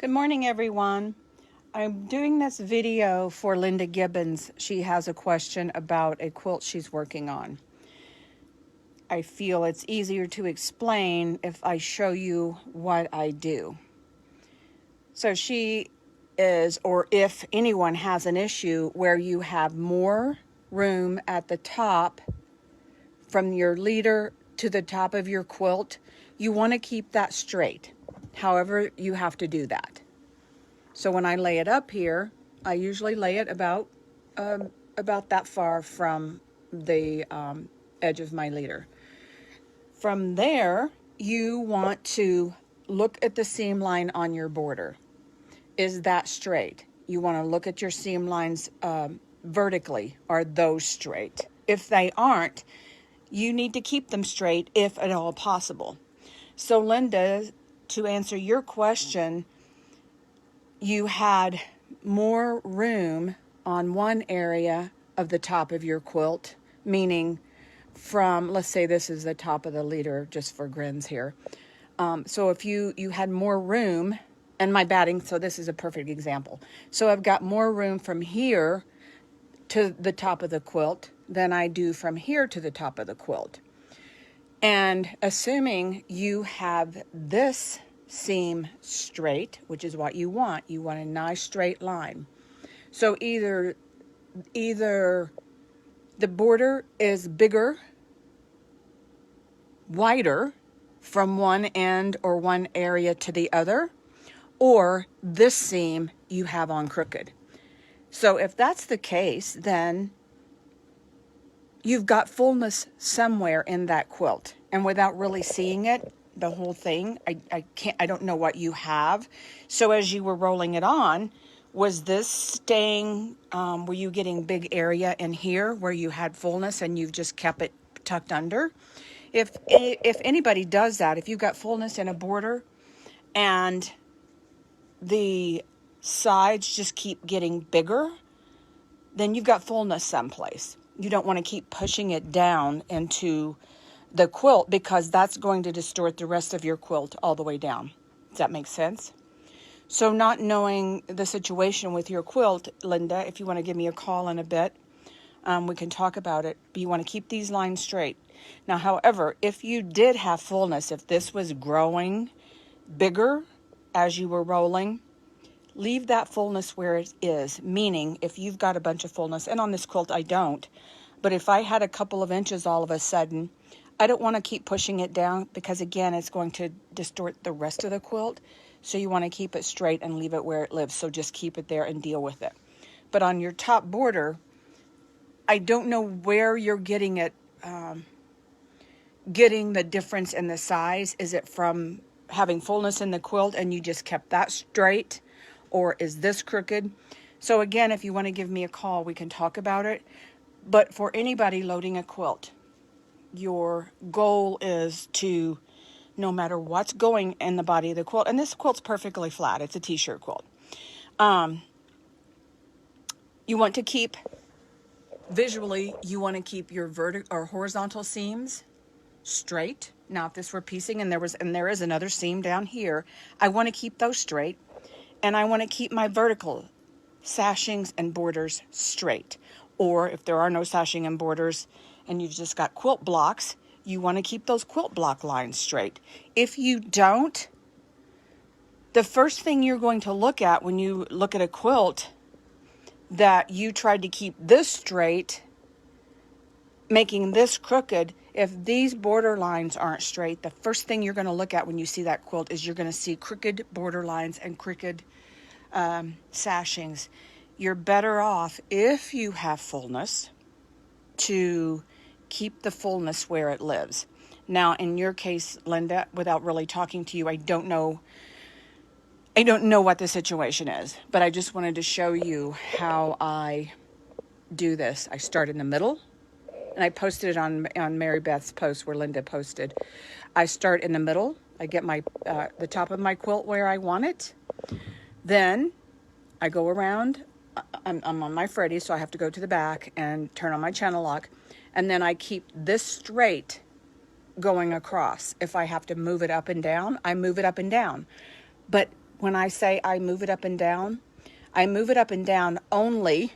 Good morning, everyone. I'm doing this video for Linda Gibbons. She has a question about a quilt she's working on. I feel it's easier to explain if I show you what I do. So she is, or if anyone has an issue where you have more room at the top from your leader to the top of your quilt, you want to keep that straight. However, you have to do that. So when I lay it up here, I usually lay it about that far from the edge of my leader. From there, you want to look at the seam line on your border. Is that straight? You want to look at your seam lines vertically. Are those straight? If they aren't, you need to keep them straight if at all possible. So Linda, to answer your question, you had more room on one area of the top of your quilt, meaning from, let's say this is the top of the leader, just for grins here. So if you had more room, and my batting, so this is a perfect example. So I've got more room from here to the top of the quilt than I do from here to the top of the quilt. And assuming you have this seam straight, which is what you want a nice straight line. So either the border is bigger, wider from one end or one area to the other, or this seam you have on crooked. So if that's the case, then you've got fullness somewhere in that quilt, and without really seeing it, the whole thing, I don't know what you have. So as you were rolling it on, was this staying, were you getting big area in here where you had fullness and you've just kept it tucked under? If anybody does that, if you've got fullness in a border and the sides just keep getting bigger, then you've got fullness someplace. You don't want to keep pushing it down into the quilt because that's going to distort the rest of your quilt all the way down. Does that make sense? So not knowing the situation with your quilt, Linda, if you want to give me a call in a bit, we can talk about it. But you want to keep these lines straight. Now, however, if you did have fullness, if this was growing bigger as you were rolling, leave that fullness where it is. Meaning, if you've got a bunch of fullness, and on this quilt I don't, but if I had a couple of inches all of a sudden, I don't want to keep pushing it down because, again, it's going to distort the rest of the quilt. So you want to keep it straight and leave it where it lives. So just keep it there and deal with it. But on your top border, I don't know where you're getting it, getting the difference in the size. Is it from having fullness in the quilt and you just kept that straight? Or is this crooked? So again, if you want to give me a call, we can talk about it. But for anybody loading a quilt, your goal is to, no matter what's going in the body of the quilt, and this quilt's perfectly flat, it's a t-shirt quilt. You want to keep, visually, you want to keep your vertical or horizontal seams straight. Now, if this were piecing and there is another seam down here, I want to keep those straight, and I want to keep my vertical sashings and borders straight. Or if there are no sashing and borders and you've just got quilt blocks, you want to keep those quilt block lines straight. If you don't, the first thing you're going to look at when you look at a quilt that you tried to keep this straight, making this crooked, if these border lines aren't straight, the first thing you're going to look at when you see that quilt is you're going to see crooked border lines and crooked sashings. You're better off, if you have fullness, to keep the fullness where it lives. Now, in your case, Linda, without really talking to you, I don't know what the situation is, but I just wanted to show you how I do this. I start in the middle, and I posted it on Mary Beth's post where Linda posted. I start in the middle. I get my the top of my quilt where I want it. Then I go around. I'm on my Freddy, so I have to go to the back and turn on my channel lock. And then I keep this straight going across. If I have to move it up and down, I move it up and down. But when I say I move it up and down, I move it up and down only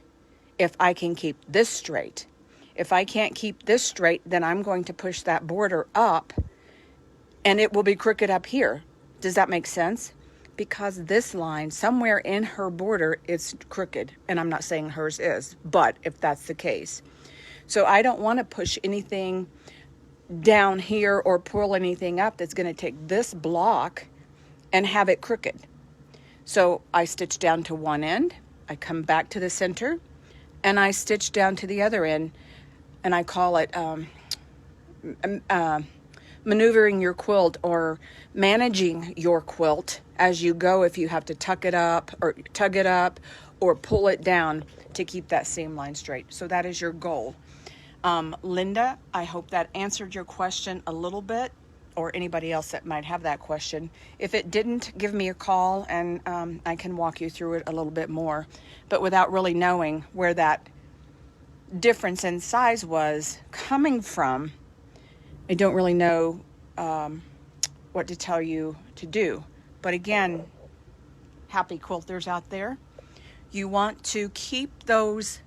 if I can keep this straight. If I can't keep this straight, then I'm going to push that border up and it will be crooked up here. Does that make sense? Because this line, somewhere in her border, it's crooked. And I'm not saying hers is, but if that's the case. So I don't want to push anything down here or pull anything up that's going to take this block and have it crooked. So I stitch down to one end, I come back to the center, and I stitch down to the other end, and I call it maneuvering your quilt or managing your quilt as you go, if you have to tuck it up or tug it up or pull it down to keep that seam line straight. So that is your goal. Linda, I hope that answered your question a little bit, or anybody else that might have that question. If it didn't, give me a call and I can walk you through it a little bit more. But without really knowing where that difference in size was coming from, I don't really know what to tell you to do. But again, happy quilters out there, you want to keep those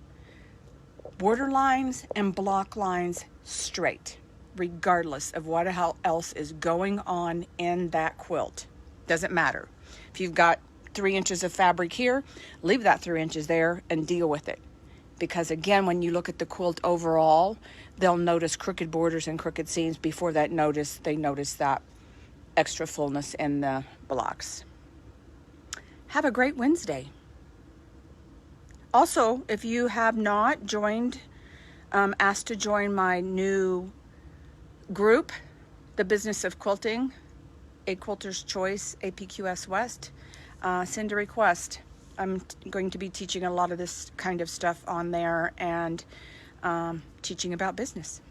border lines and block lines straight, regardless of what else is going on in that quilt. Doesn't matter. If you've got 3 inches of fabric here, leave that 3 inches there and deal with it. Because again, when you look at the quilt overall, they'll notice crooked borders and crooked seams before they notice that extra fullness in the blocks. Have a great Wednesday. Also, if you have not joined, asked to join my new group, The Business of Quilting, A Quilter's Choice, APQS West, send a request. I'm going to be teaching a lot of this kind of stuff on there and teaching about business.